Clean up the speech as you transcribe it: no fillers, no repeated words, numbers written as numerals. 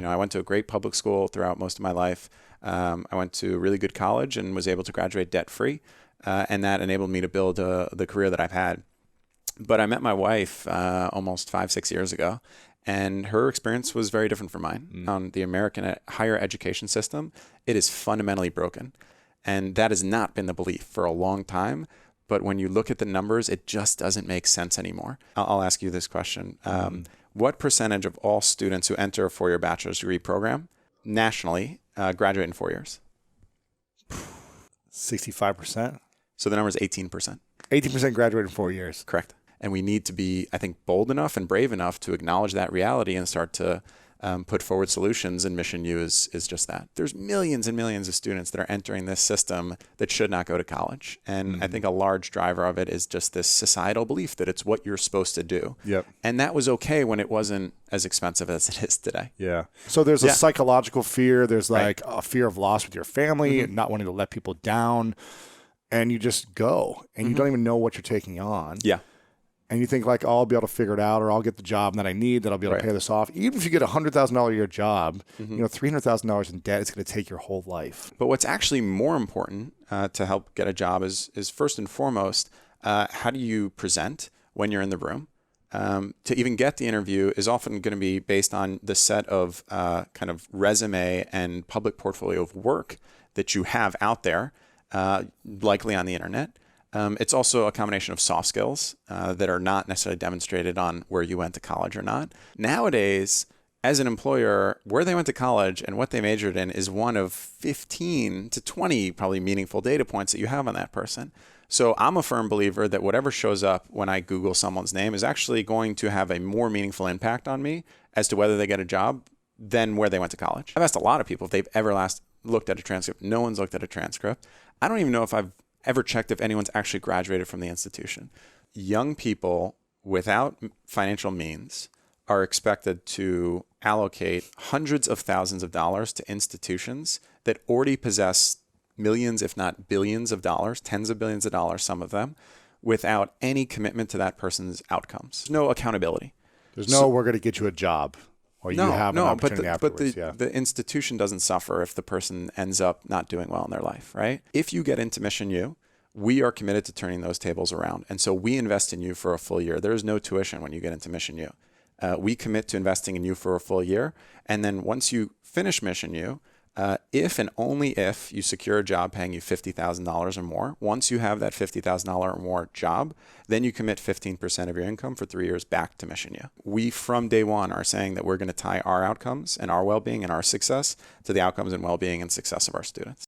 I went to a great public school throughout most of my life. I went to a really good college and was able to graduate debt-free. And that enabled me to build the career that I've had. But I met my wife almost 5-6 years ago, and her experience was very different from mine. On the American higher education system, it is fundamentally broken. And that has not been the belief for a long time. But when you look at the numbers, it just doesn't make sense anymore. I'll ask you this question. What percentage of all students who enter a 4-year bachelor's degree program nationally graduate in 4 years? 65%. So the number is 18%. 18% graduate in 4 years. Correct. And we need to be, I think, bold enough and brave enough to acknowledge that reality and start to put forward solutions. And Mission U is just that. There's millions and millions of students that are entering this system that should not go to college. And I think a large driver of it is just this societal belief that it's what you're supposed to do. Yep. And that was okay when it wasn't as expensive as it is today. Yeah. So there's a psychological fear. There's like a fear of loss with your family, not wanting to let people down. And you just go. And you don't even know what you're taking on. Yeah. And you think like, oh, I'll be able to figure it out, or I'll get the job that I need, that I'll be able to pay this off. Even if you get a $100,000 a year job, $300,000 in debt is going to take your whole life. But what's actually more important to help get a job is first and foremost, how do you present when you're in the room? To even get the interview is often going to be based on the set of kind of resume and public portfolio of work that you have out there, likely on the internet. It's also a combination of soft skills that are not necessarily demonstrated on where you went to college or not. Nowadays, as an employer, where they went to college and what they majored in is one of 15 to 20 probably meaningful data points that you have on that person. So I'm a firm believer that whatever shows up when I Google someone's name is actually going to have a more meaningful impact on me as to whether they get a job than where they went to college. I've asked a lot of people if they've ever looked at a transcript. No one's looked at a transcript. I don't even know if I've ever checked if anyone's actually graduated from the institution. Young people without financial means are expected to allocate hundreds of thousands of dollars to institutions that already possess millions, if not billions of dollars, tens of billions of dollars, some of them, without any commitment to that person's outcomes. No accountability. There's no, we're going to get you a job. Or you have an opportunity afterwards. But the institution doesn't suffer if the person ends up not doing well in their life, right? If you get into Mission U, we are committed to turning those tables around. And so we invest in you for a full year. There is no tuition when you get into Mission U. We commit to investing in you for a full year. And then once you finish Mission U, if and only if you secure a job paying you $50,000 or more, once you have that $50,000 or more job, then you commit 15% of your income for 3 years back to Mission U. We, from day one, are saying that we're going to tie our outcomes and our well-being and our success to the outcomes and well-being and success of our students.